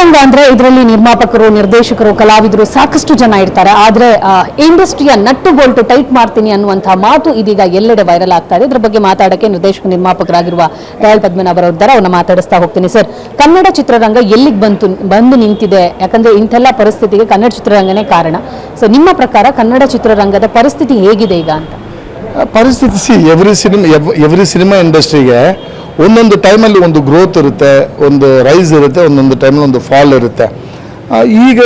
ಚಿತ್ರರಂಗ ಅಂದ್ರೆ ಇದರಲ್ಲಿ ನಿರ್ಮಾಪಕರು, ನಿರ್ದೇಶಕರು, ಕಲಾವಿದರು ಸಾಕಷ್ಟು ಜನ ಇರ್ತಾರೆ. ಆದ್ರೆ ಇಂಡಸ್ಟ್ರಿಯ ನಟ್ಟು ಬೋಲ್ಟು ಟೈಟ್ ಮಾಡ್ತೀನಿ ಅನ್ನುವಂತಹ ಮಾತು ಇದೀಗ ಎಲ್ಲೆಡೆ ವೈರಲ್ ಆಗ್ತಾ ಇದೆ. ಇದ್ರ ಬಗ್ಗೆ ಮಾತಾಡಕ್ಕೆ ನಿರ್ದೇಶಕ ನಿರ್ಮಾಪಕರಾಗಿರುವ ದಯಾಳ್ ಪದ್ಮನಾಭ್ ಅವರಿದ್ದಾರೆ. ಅವ್ರನ್ನ ಮಾತಾಡಿಸ್ತಾ ಹೋಗ್ತೀನಿ. ಸರ್, ಕನ್ನಡ ಚಿತ್ರರಂಗ ಎಲ್ಲಿಗೆ ಬಂದು ನಿಂತಿದೆ? ಯಾಕಂದ್ರೆ ಇಂಥೆಲ್ಲ ಪರಿಸ್ಥಿತಿಗೆ ಕನ್ನಡ ಚಿತ್ರರಂಗನೇ ಕಾರಣ. ಸೊ ನಿಮ್ಮ ಪ್ರಕಾರ ಕನ್ನಡ ಚಿತ್ರರಂಗದ ಪರಿಸ್ಥಿತಿ ಹೇಗಿದೆ ಈಗ ಅಂತ? ಪರಿಸ್ಥಿತಿ ಎವ್ರಿ ಸಿನಿಮಾ ಇಂಡಸ್ಟ್ರಿಗೆ ಒಂದೊಂದು ಟೈಮಲ್ಲಿ ಒಂದು ಗ್ರೋತ್ ಇರುತ್ತೆ, ಒಂದು ರೈಸ್ ಇರುತ್ತೆ, ಒಂದೊಂದು ಟೈಮಲ್ಲಿ ಒಂದು ಫಾಲ್ ಇರುತ್ತೆ. ಈಗ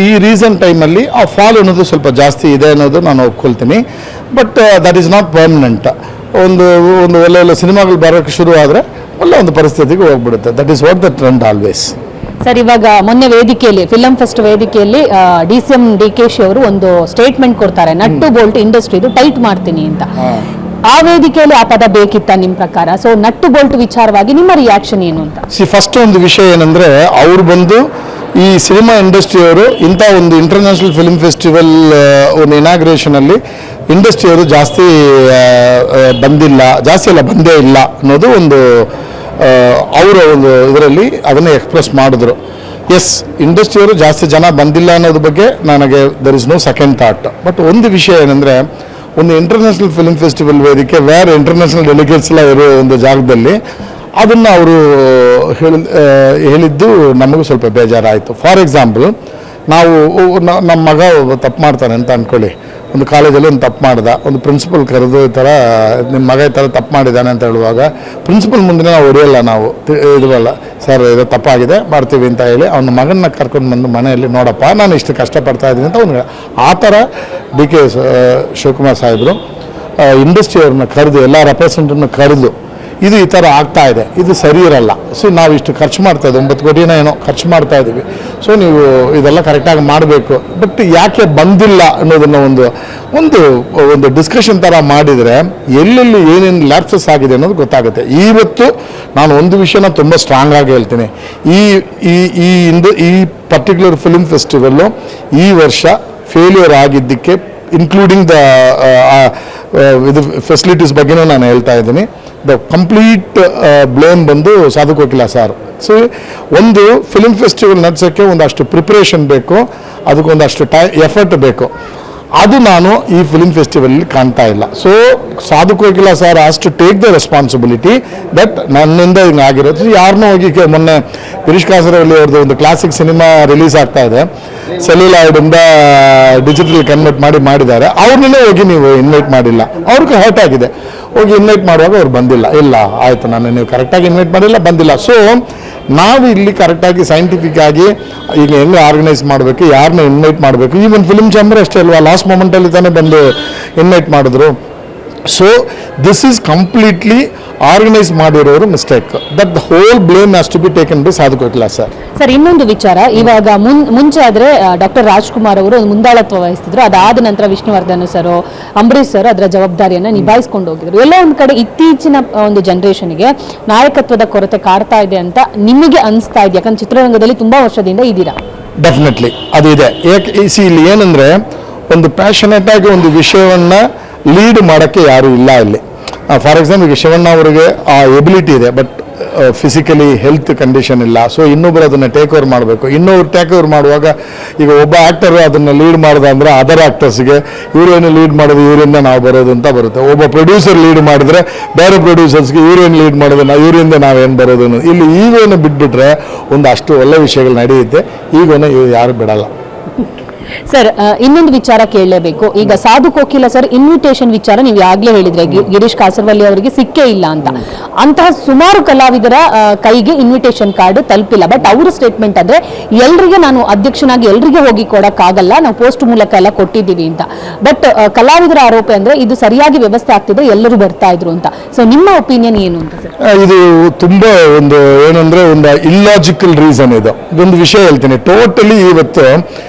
ಈ ರೀಸನ್ ಟೈಮಲ್ಲಿ ಆ ಫಾಲ್ ಅನ್ನೋದು ಸ್ವಲ್ಪ ಜಾಸ್ತಿ ಇದೆ ಅನ್ನೋದು ನಾನು ಒಪ್ಕೊಳ್ತೀನಿ. But that is not permanent. ಒಂದು ಒಳ್ಳೆ ಸಿನಿಮಾಗಳು ಬರೋಕ್ಕೆ ಶುರು ಆದರೆ ಒಳ್ಳೆ ಒಂದು ಪರಿಸ್ಥಿತಿಗೆ ಹೋಗ್ಬಿಡುತ್ತೆ. That is what the trend always. Sir, ಇವಾಗ ಮೊನ್ನೆ ವೇದಿಕೆಯಲ್ಲಿ ಫಿಲಂ ಫೆಸ್ಟ್ ವೇದಿಕೆಯಲ್ಲಿ DCM DKಶಿ ಅವರು ಒಂದು ಸ್ಟೇಟ್ಮೆಂಟ್ ಕೊಡ್ತಾರೆ, ನಟ್ಟು ಬೋಲ್ಟ್ ಇಂಡಸ್ಟ್ರಿ ಇದು ಟೈಟ್ ಮಾಡ್ತೀನಿ ಅಂತ. ಆ ವೇದಿಕೆಯಲ್ಲಿ ಆ ಪದ ಬೇಕಿತ್ತ ನಿಮ್ಮ ಪ್ರಕಾರ? ಸೊ ನಟ್ಟು ಬೋಲ್ಟ್ ವಿಚಾರವಾಗಿ ನಿಮ್ಮ ರಿಯಾಕ್ಷನ್ ಏನು ಅಂತ? ಫಸ್ಟ್ ಒಂದು ವಿಷಯ ಏನಂದ್ರೆ, ಅವ್ರು ಬಂದು ಈ ಸಿನಿಮಾ ಇಂಡಸ್ಟ್ರಿಯವರು ಇಂಥ ಒಂದು ಇಂಟರ್ನ್ಯಾಷನಲ್ ಫಿಲ್ಮ್ ಫೆಸ್ಟಿವಲ್ ಒಂದು ಇನಾಗ್ರೇಷನ್ ಅಲ್ಲಿ ಇಂಡಸ್ಟ್ರಿಯವರು ಜಾಸ್ತಿ ಬಂದೇ ಇಲ್ಲ ಅನ್ನೋದು ಒಂದು ಅವರ ಒಂದು ಇದರಲ್ಲಿ ಅದನ್ನು ಎಕ್ಸ್ಪ್ರೆಸ್ ಮಾಡಿದ್ರು. ಎಸ್, ಇಂಡಸ್ಟ್ರಿಯವರು ಜಾಸ್ತಿ ಜನ ಬಂದಿಲ್ಲ ಅನ್ನೋದ್ರ ಬಗ್ಗೆ ನನಗೆ there is no second thought. But ಒಂದು ವಿಷಯ ಏನಂದರೆ, ಒಂದು ಇಂಟರ್ನ್ಯಾಷನಲ್ ಫಿಲ್ಮ್ ಫೆಸ್ಟಿವಲ್ ವೇದಿಕೆ ಬೇರೆ ಇಂಟರ್ನ್ಯಾಷನಲ್ ಡೆಲಿಗೇಟ್ಸ್ ಎಲ್ಲ ಇರೋ ಒಂದು ಜಾಗದಲ್ಲಿ ಅದನ್ನು ಅವರು ಹೇಳಿದ್ದು ನಮಗೂ ಸ್ವಲ್ಪ ಬೇಜಾರಾಯಿತು. ಫಾರ್ ಎಕ್ಸಾಂಪಲ್, ನಾವು ನಮ್ಮ ಮಗ ತಪ್ಪು ಮಾಡ್ತಾನೆ ಅಂತ ಅಂದ್ಕೊಳ್ಳಿ, ಒಂದು ಕಾಲೇಜಲ್ಲಿ ಒಂದು ತಪ್ಪು ಮಾಡ್ದ, ಒಂದು ಪ್ರಿನ್ಸಿಪಲ್ ಕರೆದು ಈ ಥರ ನಿಮ್ಮ ಮಗ ಈ ಥರ ತಪ್ಪು ಮಾಡಿದ್ದಾನೆ ಅಂತ ಹೇಳುವಾಗ ಪ್ರಿನ್ಸಿಪಲ್ ಮುಂದೆ ನಾವು ಹೊಡೆಯಲ್ಲ, ನಾವು ಇದುವಲ್ಲ, ಸರ್ ಇದು ತಪ್ಪಾಗಿದೆ ಮಾಡ್ತೀವಿ ಅಂತ ಹೇಳಿ ಅವನ ಮಗನ್ನ ಕರ್ಕೊಂಡು ಬಂದು ಮನೆಯಲ್ಲಿ, ನೋಡಪ್ಪ ನಾನು ಇಷ್ಟು ಕಷ್ಟಪಡ್ತಾ ಇದ್ದೀನಿ ಅಂತ ಅವ್ನಿಗೆ ಆ ಥರ DK ಶಿವಕುಮಾರ್ ಸಾಹೇಬರು ಇಂಡಸ್ಟ್ರಿಯವ್ರನ್ನ ಕರೆದು ಎಲ್ಲ ರೆಪ್ರೆಸೆಂಟನ್ನು ಕರೆದು ಇದು ಈ ಥರ ಆಗ್ತಾ ಇದೆ, ಇದು ಸರಿ ಇರಲ್ಲ. ಸೊ ನಾವು ಇಷ್ಟು ಖರ್ಚು ಮಾಡ್ತಾ ಇದ್ದೀವಿ, 9 ಕೋಟಿನ ಏನೋ ಖರ್ಚು ಮಾಡ್ತಾ ಇದ್ದೀವಿ, ಸೊ ನೀವು ಇದೆಲ್ಲ ಕರೆಕ್ಟಾಗಿ ಮಾಡಬೇಕು. ಬಟ್ ಯಾಕೆ ಬಂದಿಲ್ಲ ಅನ್ನೋದನ್ನು ಒಂದು ಡಿಸ್ಕಷನ್ ಥರ ಮಾಡಿದರೆ ಎಲ್ಲೆಲ್ಲಿ ಏನೇನು ಲ್ಯಾಪ್ಸಸ್ ಆಗಿದೆ ಅನ್ನೋದು ಗೊತ್ತಾಗುತ್ತೆ. ಇವತ್ತು ನಾನು ಒಂದು ವಿಷಯನ ತುಂಬ ಸ್ಟ್ರಾಂಗ್ ಆಗಿ ಹೇಳ್ತೀನಿ, ಈ ಪರ್ಟಿಕ್ಯುಲರ್ ಫಿಲ್ಮ್ ಫೆಸ್ಟಿವಲ್ಲು ಈ ವರ್ಷ ಫೇಲ್ಯೂರ್ ಆಗಿದ್ದಕ್ಕೆ ಇನ್ಕ್ಲೂಡಿಂಗ್ ದ ಇದು ಫೆಸಿಲಿಟೀಸ್ ಬಗ್ಗೆನೂ ನಾನು ಹೇಳ್ತಾ ಇದ್ದೀನಿ. ದ ಕಂಪ್ಲೀಟ್ ಬ್ಲೇಮ್ ಬಂದು ಸಾಧು ಕೋಕಿಲ ಸರ್. ಸೊ ಒಂದು ಫಿಲ್ಮ್ ಫೆಸ್ಟಿವಲ್ ನಡೆಸೋಕ್ಕೆ ಒಂದಷ್ಟು ಪ್ರಿಪ್ರೇಷನ್ ಬೇಕು, ಅದಕ್ಕೊಂದಷ್ಟು ಎಫರ್ಟ್ ಬೇಕು. ಅದು ನಾನು ಈ ಫಿಲ್ಮ್ ಫೆಸ್ಟಿವಲಲ್ಲಿ ಕಾಣ್ತಾ ಇಲ್ಲ. So Sadhu Kokila sir has to take the responsibility that ನನ್ನಿಂದ ಹಿಂಗೆ ಆಗಿರೋದು. ಯಾರನ್ನೂ ಹೋಗಿ ಮೊನ್ನೆ ಗಿರೀಶ್ ಕಾಸರವಳ್ಳಿ ಅವ್ರದ್ದು ಒಂದು ಕ್ಲಾಸಿಕ್ ಸಿನಿಮಾ ರಿಲೀಸ್ ಆಗ್ತಾ ಇದೆ, ಸೆಲ್ಯುಲಾಯ್ಡಿಂದ ಡಿಜಿಟಲ್ ಕನ್ವರ್ಟ್ ಮಾಡಿದ್ದಾರೆ, ಅವ್ರನ್ನೇ ಹೋಗಿ ನೀವು ಇನ್ವೈಟ್ ಮಾಡಿಲ್ಲ. ಅವ್ರಿಗೆ ಹರ್ಟ್ ಆಗಿದೆ, ಹೋಗಿ ಇನ್ವೈಟ್ ಮಾಡುವಾಗ ಅವ್ರು ಬಂದಿಲ್ಲ. ಇಲ್ಲ ಆಯಿತು, ನೀವು ಕರೆಕ್ಟಾಗಿ ಇನ್ವೈಟ್ ಮಾಡಿಲ್ಲ, ಬಂದಿಲ್ಲ. ಸೊ ನಾವು ಇಲ್ಲಿ ಕರೆಕ್ಟಾಗಿ ಸೈಂಟಿಫಿಕ್ ಆಗಿ ಈಗ ಹೆಂಗೆ ಆರ್ಗನೈಸ್ ಮಾಡಬೇಕು, ಯಾರನ್ನ ಇನ್ವೈಟ್ ಮಾಡಬೇಕು. ಈವನ್ ಫಿಲ್ಮ್ ಚಾಂಬರ್ ಅಷ್ಟೇ ಅಲ್ವಾ, ಲಾಸ್ಟ್ ಮೊಮೆಂಟಲ್ಲಿ ತಾನೇ ಬಂದು ಇನ್ವೈಟ್ ಮಾಡಿದ್ರು. So this is completely organise ಮಾಡಿರೋರು mistake. That the whole blame has to be taken by Sadhu Kokila sir. Sir, ಇನ್ನೊಂದು ವಿಚಾರ, ಇವಾಗ ಮುಂಚೆ ಆದ್ರೆ ಡಾಕ್ಟರ್ ರಾಜ್ಕುಮಾರ್ ಅವರು ಮುಂದಾಳತ್ವ ವಹಿಸ್ತಿದ್ರು, ಅದಾದ ನಂತರ ವಿಷ್ಣುವರ್ಧನ್ ಸರ್, ಅಂಬರೀಶ್ ಸರ್ ಅದರ ಜವಾಬ್ದಾರಿಯನ್ನು ನಿಭಾಯಿಸ್ಕೊಂಡು ಹೋಗಿದ್ರು. ಎಲ್ಲ ಒಂದು ಕಡೆ ಇತ್ತೀಚಿನ ಒಂದು ಜನರೇಷನ್ಗೆ ನಾಯಕತ್ವದ ಕೊರತೆ ಕಾಡ್ತಾ ಇದೆ ಅಂತ ನಿಮಗೆ ಅನಿಸ್ತಾ ಇದೆ? ಯಾಕಂದ್ರೆ ಚಿತ್ರರಂಗದಲ್ಲಿ ತುಂಬಾ ವರ್ಷದಿಂದ ಇದ್ದೀರಾ. ಡೆಫಿನೆಟ್ಲಿ ಅದು ಇದೆ. ಇಲ್ಲಿ ಏನಂದ್ರೆ, ಒಂದು ಪ್ಯಾಷನೇಟ್ ಆಗಿ ಒಂದು ವಿಷಯವನ್ನ ಲೀಡ್ ಮಾಡೋಕ್ಕೆ ಯಾರು ಇಲ್ಲ ಇಲ್ಲಿ. ಫಾರ್ ಎಕ್ಸಾಂಪಲ್, ಈಗ ಶಿವಣ್ಣ ಅವರಿಗೆ ಆ ಎಬಿಲಿಟಿ ಇದೆ, ಬಟ್ ಫಿಸಿಕಲಿ ಹೆಲ್ತ್ ಕಂಡೀಷನ್ ಇಲ್ಲ. ಸೊ ಇನ್ನೊಬ್ಬರು ಅದನ್ನು ಟೇಕ್ ಓವರ್ ಮಾಡಬೇಕು. ಇನ್ನೊಬ್ರು ಟೇಕ್ ಓವರ್ ಮಾಡುವಾಗ ಈಗ ಒಬ್ಬ ಆ್ಯಕ್ಟರ್ ಅದನ್ನು ಲೀಡ್ ಮಾಡಿದ ಅಂದರೆ ಅದರ್ ಆ್ಯಕ್ಟರ್ಸ್ಗೆ ಇವರೇನು ಲೀಡ್ ಮಾಡೋದು, ಇವರಿಂದ ನಾವು ಬರೋದು ಅಂತ ಬರುತ್ತೆ. ಒಬ್ಬ ಪ್ರೊಡ್ಯೂಸರ್ ಲೀಡ್ ಮಾಡಿದ್ರೆ ಬೇರೆ ಪ್ರೊಡ್ಯೂಸರ್ಸ್ಗೆ ಇವರೇನು ಲೀಡ್ ಮಾಡೋದು, ಇವರಿಂದ ನಾವೇನು ಬರೋದು. ಇಲ್ಲಿ ಈಗೋನ ಬಿಟ್ಬಿಟ್ರೆ ಒಂದು ಅಷ್ಟು ಒಳ್ಳೆ ವಿಷಯಗಳು ನಡೆಯುತ್ತೆ. ಈಗೋನ ಯಾರು ಬಿಡಲ್ಲ. ಸರ್, ಇನ್ನೊಂದು ವಿಚಾರ ಕೇಳಲೇಬೇಕು. ಈಗ ಸಾಧು ಕೋಕಿಲ ಸರ್ ಇನ್ವಿಟೇಷನ್ ವಿಚಾರ ನೀವು ಯಾವಾಗಲೇ ಹೇಳಿದ್ರೆ, ಗಿರೀಶ್ ಕಾಸರವಳ್ಳಿ ಅವರಿಗೆ ಸಿಕ್ಕೇ ಇಲ್ಲ ಅಂತ. ಅಂತಹ ಸುಮಾರು ಕಲಾವಿದರ ಕೈಗೆ ಇನ್ವಿಟೇಷನ್ ಕಾರ್ಡ್ ತಲುಪಿಲ್ಲ. ಬಟ್ ಅವರ ಸ್ಟೇಟ್ಮೆಂಟ್ ಅಂದ್ರೆ, ಎಲ್ರಿಗೆ ನಾನು ಅಧ್ಯಕ್ಷನಾಗಿ ಎಲ್ರಿಗೆ ಹೋಗಿ ಕೊಡಕ್ಕಾಗಲ್ಲ, ನಾವು ಪೋಸ್ಟ್ ಮೂಲಕ ಎಲ್ಲ ಕೊಟ್ಟಿದ್ದೀವಿ ಅಂತ. ಬಟ್ ಕಲಾವಿದರ ಆರೋಪ ಅಂದ್ರೆ ಇದು ಸರಿಯಾಗಿ ವ್ಯವಸ್ಥೆ ಆಗ್ತಿದ್ರೆ ಎಲ್ಲರೂ ಬರ್ತಾ ಇದ್ರು ಅಂತ. ಸೊ ನಿಮ್ಮ ಒಪಿನಿಯನ್ ಏನು ಅಂತ ಸರ್? ಇದು ತುಂಬಾ ಒಂದು ಏನಂದ್ರೆ ಒಂದು ಇಲ್ಲಾಜಿಕಲ್ ರೀಸನ್. ಇದೊಂದು ವಿಷಯ ಹೇಳ್ತೀನಿ. ಟೋಟಲಿ ಇವತ್ತು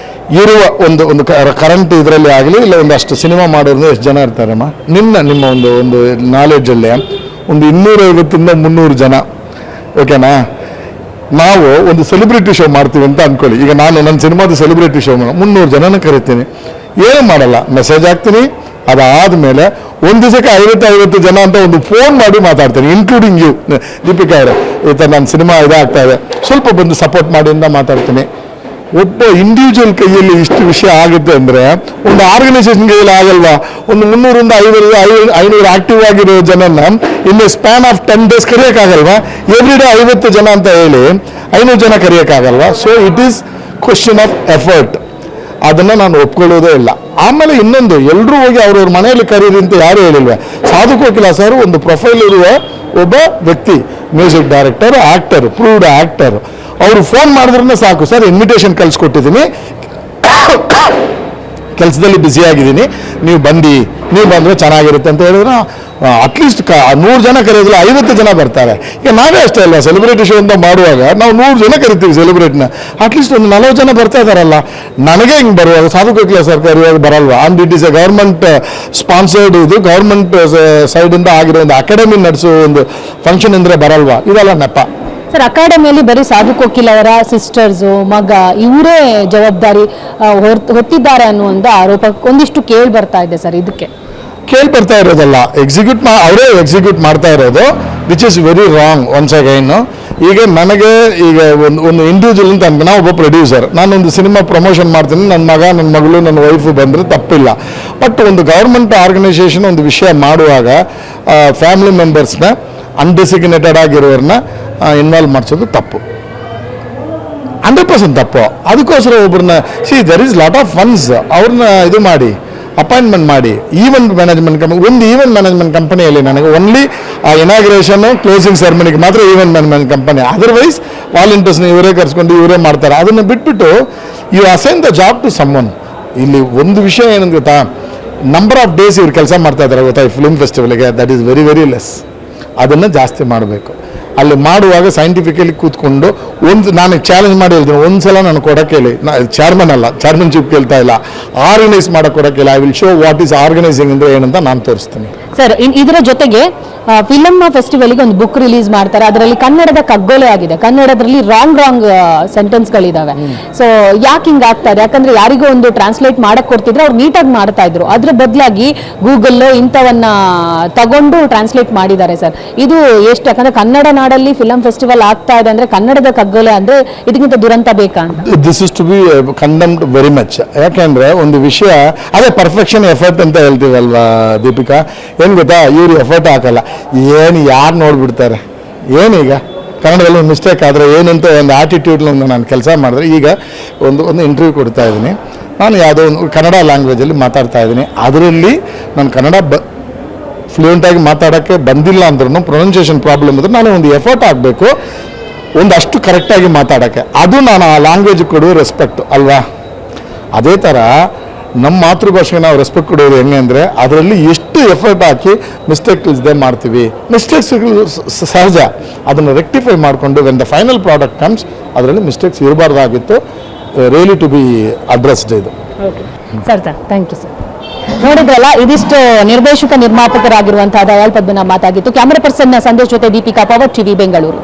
ಇರುವ ಒಂದು ಕರೆಂಟ್ ಇದರಲ್ಲಿ ಆಗಲಿ ಇಲ್ಲ, ಒಂದಷ್ಟು ಸಿನಿಮಾ ಮಾಡೋರು ಎಷ್ಟು ಜನ ಇರ್ತಾರಮ್ಮ? ನಿಮ್ಮ ಒಂದು ನಾಲೆಡ್ಜಲ್ಲಿ ಒಂದು 250 ಇಂದ 300 ಜನ, ಓಕೆನಾ? ನಾವು ಒಂದು ಸೆಲೆಬ್ರಿಟಿ ಶೋ ಮಾಡ್ತೀವಿ ಅಂತ ಅಂದ್ಕೊಳ್ಳಿ. ಈಗ ನಾನು ನನ್ನ ಸಿನಿಮಾದ ಸೆಲೆಬ್ರಿಟಿ ಶೋ 300 ಜನನ ಕರಿತೀನಿ, ಏನು ಮಾಡಲ್ಲ, ಮೆಸೇಜ್ ಹಾಕ್ತೀನಿ, ಅದಾದಮೇಲೆ ಒಂದು ದಿವಸಕ್ಕೆ 50 ಜನ ಅಂತ ಒಂದು ಫೋನ್ ಮಾಡಿ ಮಾತಾಡ್ತೀನಿ, ಇನ್ಕ್ಲೂಡಿಂಗ್ ಯು ದೀಪಿಕಾ ಅವರೇ, ಈ ಥರ ನನ್ನ ಸಿನಿಮಾ ಇದಾಗ್ತಾ ಇದೆ, ಸ್ವಲ್ಪ ಬಂದು ಸಪೋರ್ಟ್ ಮಾಡಿ ಅಂತ ಮಾತಾಡ್ತೀನಿ. ಒಬ್ಬ ಇಂಡಿವಿಜುವಲ್ ಕೈಯಲ್ಲಿ ಇಷ್ಟು ವಿಷಯ ಆಗುತ್ತೆ ಅಂದರೆ ಒಂದು ಆರ್ಗನೈಸೇಷನ್ ಕೈಯಲ್ಲಿ ಆಗಲ್ವಾ? ಒಂದು 300ರಿಂದ 500 ಆಕ್ಟಿವ್ ಆಗಿರೋ ಜನನ in a span of 10 days ಕರೆಯೋಕ್ಕಾಗಲ್ವಾ? ಎವ್ರಿ ಡೇ 50 ಜನ ಅಂತ ಹೇಳಿ 500 ಜನ ಕರೆಯೋಕ್ಕಾಗಲ್ವಾ? So it is question of effort. ಅದನ್ನು ನಾನು ಒಪ್ಕೊಳ್ಳೋದೇ ಇಲ್ಲ. ಆಮೇಲೆ ಇನ್ನೊಂದು, ಎಲ್ಲರೂ ಹೋಗಿ ಅವ್ರವ್ರ ಮನೆಯಲ್ಲಿ ಕರೀರಿ ಅಂತ ಯಾರು ಹೇಳಿಲ್ವೇ? ಸಾಧು ಕೋಕಿಲ ಸರ್ ಒಂದು ಪ್ರೊಫೈಲ್ ಇರುವ ಒಬ್ಬ ವ್ಯಕ್ತಿ, music director, actor, proved actor. ಅವರು ಫೋನ್ ಮಾಡಿದ್ರೂ ಸಾಕು, ಸರ್ ಇನ್ವಿಟೇಷನ್ ಕಳಿಸ್ಕೊಟ್ಟಿದ್ದೀನಿ, ಕೆಲಸದಲ್ಲಿ ಬ್ಯುಸಿಯಾಗಿದ್ದೀನಿ, ನೀವು ಬಂದರೆ ಚೆನ್ನಾಗಿರುತ್ತೆ ಅಂತ ಹೇಳಿದ್ರೆ ಅಟ್ಲೀಸ್ಟ್ 100 ಜನ ಕರೆಯೋದಿಲ್ಲ, 50 ಜನ ಬರ್ತಾರೆ. ಈಗ ನಾವೇ ಅಷ್ಟೇ ಅಲ್ಲ, ಸೆಲೆಬ್ರಿಟಿ ಶೋ ಅಂತ ಮಾಡುವಾಗ ನಾವು 100 ಜನ ಕರಿತೀವಿ ಸೆಲೆಬ್ರಿಟಿನ, ಅಟ್ಲೀಸ್ಟ್ ಒಂದು 40 ಜನ ಬರ್ತಾ ಇದ್ದಾರಲ್ಲ. ನನಗೆ ಹಿಂಗೆ ಬರುವಾಗ ಸಾಧು ಕೋಕಿಲ ಸರ್ ಕರೆಯುವಾಗ ಬರಲ್ವಾ? And it is A government sponsored, ಇದು ಗೌರ್ಮೆಂಟ್ ಸೈಡಿಂದ ಆಗಿರೋ ಒಂದು ಅಕಾಡೆಮಿ ನಡೆಸೋ ಒಂದು ಫಂಕ್ಷನ್ ಅಂದರೆ ಬರಲ್ವಾ? ಇದೆಲ್ಲ ನೆಪ. ಸರ್, ಅಕಾಡೆಮಿಯಲ್ಲಿ ಬರೀ ಸಾಧು ಕೋಕಿಲ್ ಅವರ ಸಿಸ್ಟರ್ಸು, ಮಗ ಇವರೇ ಜವಾಬ್ದಾರಿ ಹೊತ್ತಿದ್ದಾರೆ ಅನ್ನುವಂಥ ಆರೋಪ ಒಂದಿಷ್ಟು ಕೇಳಿ ಬರ್ತಾ ಇದೆ ಸರ್. ಇದಕ್ಕೆ ಕೇಳಿ ಬರ್ತಾ ಇರೋದಲ್ಲ, ಅವರೇ ಎಕ್ಸಿಕ್ಯೂಟ್ ಮಾಡ್ತಾ ಇರೋದು, which is very wrong. Once again ಈಗ ನನಗೆ ಒಂದು ಇಂಡಿವಿಜುವಲ್ ಅಂತ ನಾವು ಒಬ್ಬ ಪ್ರೊಡ್ಯೂಸರ್, ನಾನೊಂದು ಸಿನಿಮಾ ಪ್ರಮೋಷನ್ ಮಾಡ್ತೀನಿ, ನನ್ನ ಮಗ, ನನ್ನ ಮಗಳು, ನನ್ನ ವೈಫು ಬಂದರೆ ತಪ್ಪಿಲ್ಲ. ಬಟ್ ಒಂದು ಗೌರ್ಮೆಂಟ್ ಆರ್ಗನೈಸೇಷನ್ ಒಂದು ವಿಷಯ ಮಾಡುವಾಗ ಫ್ಯಾಮಿಲಿ ಮೆಂಬರ್ಸ್ನ ಅನ್ಡೆಸಿಗ್ನೇಟೆಡ್ ಆಗಿರೋರನ್ನ ಇನ್ವಾಲ್ವ್ ಮಾಡಿಸೋದು ತಪ್ಪು, 100% ತಪ್ಪು. ಅದಕ್ಕೋಸ್ಕರ ಒಬ್ಬರನ್ನ there is lot of funds, ಅವ್ರನ್ನ ಇದು ಮಾಡಿ ಅಪಾಯಿಂಟ್ಮೆಂಟ್ ಮಾಡಿ. ಈವೆಂಟ್ ಮ್ಯಾನೇಜ್ಮೆಂಟ್ ಒಂದು ಈವೆಂಟ್ ಮ್ಯಾನೇಜ್ಮೆಂಟ್ ಕಂಪನಿಯಲ್ಲಿ ನನಗೆ ಓನ್ಲಿ ಇನಾಗ್ರೇಷನ್ ಕ್ಲೋಸಿಂಗ್ ಸೆರೆಮನಿಗೆ ಮಾತ್ರ ಈವೆಂಟ್ ಮ್ಯಾನೇಜ್ಮೆಂಟ್ ಕಂಪನಿ, ಅದರ್ವೈಸ್ ವಾಲಂಟಿಯರ್ಸ್ನ ಇವರೇ ಕರ್ಸ್ಕೊಂಡು ಇವರೇ ಮಾಡ್ತಾರೆ. ಅದನ್ನು ಬಿಟ್ಬಿಟ್ಟು you assign the job to someone. ಇಲ್ಲಿ ಒಂದು ವಿಷಯ ಏನಂತ ಗೊತ್ತಾ, ನಂಬರ್ ಆಫ್ ಡೇಸ್ ಇವ್ರು ಕೆಲಸ ಮಾಡ್ತಾ ಇದ್ದಾರೆ ಗೊತ್ತಾ ಈ ಫಿಲ್ಮ್ ಫೆಸ್ಟಿವಲ್ಗೆ, that is very very less. ಅದನ್ನು ಜಾಸ್ತಿ ಮಾಡಬೇಕು. ಅಲ್ಲಿ ಮಾಡುವಾಗ ಸೈಂಟಿಫಿಕಲಿ ಕೂತ್ಕೊಂಡು ನಾನು ಚಾಲೆಂಜ್ ಮಾಡಿ ಹೇಳ್ತೀನಿ, ಒಂದ್ಸಲ ನಾನು ಕೊಡೋಕ್ಕೆ ಹೇಳಿ, ಚೇರ್ಮನ್ ಅಲ್ಲ, ಚಾರ್ಮನ್ಶಿಪ್ ಕೇಳ್ತಾ ಇಲ್ಲ, ಆರ್ಗನೈಸ್ ಮಾಡೋಕ್ಕೆ ಕೊಡೋಕ್ಕಿಲ್ಲ. I will show what is organising ಅಂದರೆ ಏನಂತ ನಾನು ತೋರಿಸ್ತೀನಿ. ಸರ್, ಇದರ ಜೊತೆಗೆ ಫಿಲಮ್ ಫೆಸ್ಟಿವಲ್ಗೆ ಒಂದು ಬುಕ್ ರಿಲೀಸ್ ಮಾಡ್ತಾರೆ, ಅದರಲ್ಲಿ ಕನ್ನಡದ ಕಗ್ಗೊಲೆ ಆಗಿದೆ, ಕನ್ನಡದಲ್ಲಿ ರಾಂಗ್ ಸೆಂಟೆನ್ಸ್ಗಳಿದ್ದಾವೆ. ಸೊ ಯಾಕೆ ಹಿಂಗೆ ಆಗ್ತಾ ಇದೆ? ಯಾಕಂದ್ರೆ ಯಾರಿಗೂ ಒಂದು ಟ್ರಾನ್ಸ್ಲೇಟ್ ಮಾಡಕ್ ಕೊಡ್ತಿದ್ರೆ ಅವ್ರು ನೀಟಾಗಿ ಮಾಡ್ತಾ ಇದ್ರು, ಅದ್ರ ಬದಲಾಗಿ ಗೂಗಲ್ ಇಂಥವನ್ನ ತಗೊಂಡು ಟ್ರಾನ್ಸ್ಲೇಟ್ ಮಾಡಿದ್ದಾರೆ ಸರ್. ಇದು ಎಷ್ಟು? ಯಾಕಂದ್ರೆ ಕನ್ನಡ ನಾಡಲ್ಲಿ ಫಿಲಮ್ ಫೆಸ್ಟಿವಲ್ ಆಗ್ತಾ ಇದೆ ಅಂದ್ರೆ ಕನ್ನಡದ ಕಗ್ಗೊಲೆ ಅಂದ್ರೆ ಇದಕ್ಕಿಂತ ದುರಂತ ಬೇಕಾ ಅಂತ. This is to be condemned very much. ಯಾಕೆಂದ್ರೆ ಒಂದು ವಿಷಯ ಅದೇ ಪರ್ಫೆಕ್ಷನ್ ಎಫರ್ಟ್ ಅಂತ ಹೇಳ್ತೀವಲ್ವಾ ದೀಪಿಕಾ, ಏನು ಗೊತ್ತಾ, ಇವ್ರು ಎಫರ್ಟ್ ಹಾಕಲ್ಲ, ಯಾರು ನೋಡ್ಬಿಡ್ತಾರೆ. ಏನೀಗ ಕನ್ನಡದಲ್ಲಿ ಒಂದು ಮಿಸ್ಟೇಕ್ ಆದರೆ ಏನಂತ ಒಂದು ಆಟಿಟ್ಯೂಡ್ನೊಂದು ನಾನು ಕೆಲಸ ಮಾಡಿದ್ರೆ, ಈಗ ಒಂದು ಇಂಟರ್ವ್ಯೂ ಕೊಡ್ತಾ ಇದ್ದೀನಿ, ನಾನು ಯಾವುದೋ ಒಂದು ಕನ್ನಡ ಲ್ಯಾಂಗ್ವೇಜಲ್ಲಿ ಮಾತಾಡ್ತಾ ಇದ್ದೀನಿ, ಅದರಲ್ಲಿ ನಾನು ಕನ್ನಡ ಫ್ಲೂಯೆಂಟಾಗಿ ಮಾತಾಡೋಕ್ಕೆ ಬಂದಿಲ್ಲ ಅಂದ್ರೂ ಪ್ರೊನೌನ್ಸಿಯೇಷನ್ ಪ್ರಾಬ್ಲಮ್ ಇದ್ರೆ ನಾನು ಒಂದು ಎಫರ್ಟ್ ಆಗಬೇಕು ಒಂದಷ್ಟು ಕರೆಕ್ಟಾಗಿ ಮಾತಾಡೋಕ್ಕೆ. ಅದು ನಾನು ಆ ಲ್ಯಾಂಗ್ವೇಜಿಗೆ ಕೊಡುವ ರೆಸ್ಪೆಕ್ಟ್ ಅಲ್ವಾ? ಅದೇ ಥರ ನಮ್ಮ ಮಾತೃಭಾಷೆಗೆ ನಾವು ರೆಸ್ಪೆಕ್ಟ್ ಕೊಡೋದು ಹೆಂಗೆ ಅಂದರೆ ಅದರಲ್ಲಿ ಎಷ್ಟು ಎಫರ್ಟ್ ಹಾಕಿ ಮಿಸ್ಟೇಕ್ ಇಲ್ದೇ ಮಾಡ್ತೀವಿ. ಮಿಸ್ಟೇಕ್ಸ್ ಸಹಜ, ಅದನ್ನು ರೆಕ್ಟಿಫೈ ಮಾಡಿಕೊಂಡು when the final product comes ಅದರಲ್ಲಿ ಮಿಸ್ಟೇಕ್ಸ್ ಇರಬಾರ್ದಾಗಿತ್ತು, ರಿಯಲಿ ಟು ಬಿ ಅಡ್ರೆಸ್ಡ್. ಇದು ಸರ್ ಥ್ಯಾಂಕ್ ಯು ಸರ್. ನೋಡಿದ್ರಲ್ಲ, ಇದಿಷ್ಟು ನಿರ್ದೇಶಕ ನಿರ್ಮಾಪಕರಾಗಿರುವಂತಹ ದಯಾಳ್ ಪದ್ಮನಾಭ್ ಮಾತಾಗಿತ್ತು. ಕ್ಯಾಮರಾ ಪರ್ಸನ್ ಸಂದೇಶ್ ಜೊತೆ ದೀಪಿಕಾ, ಪವರ್ ಟಿವಿ, ಬೆಂಗಳೂರು.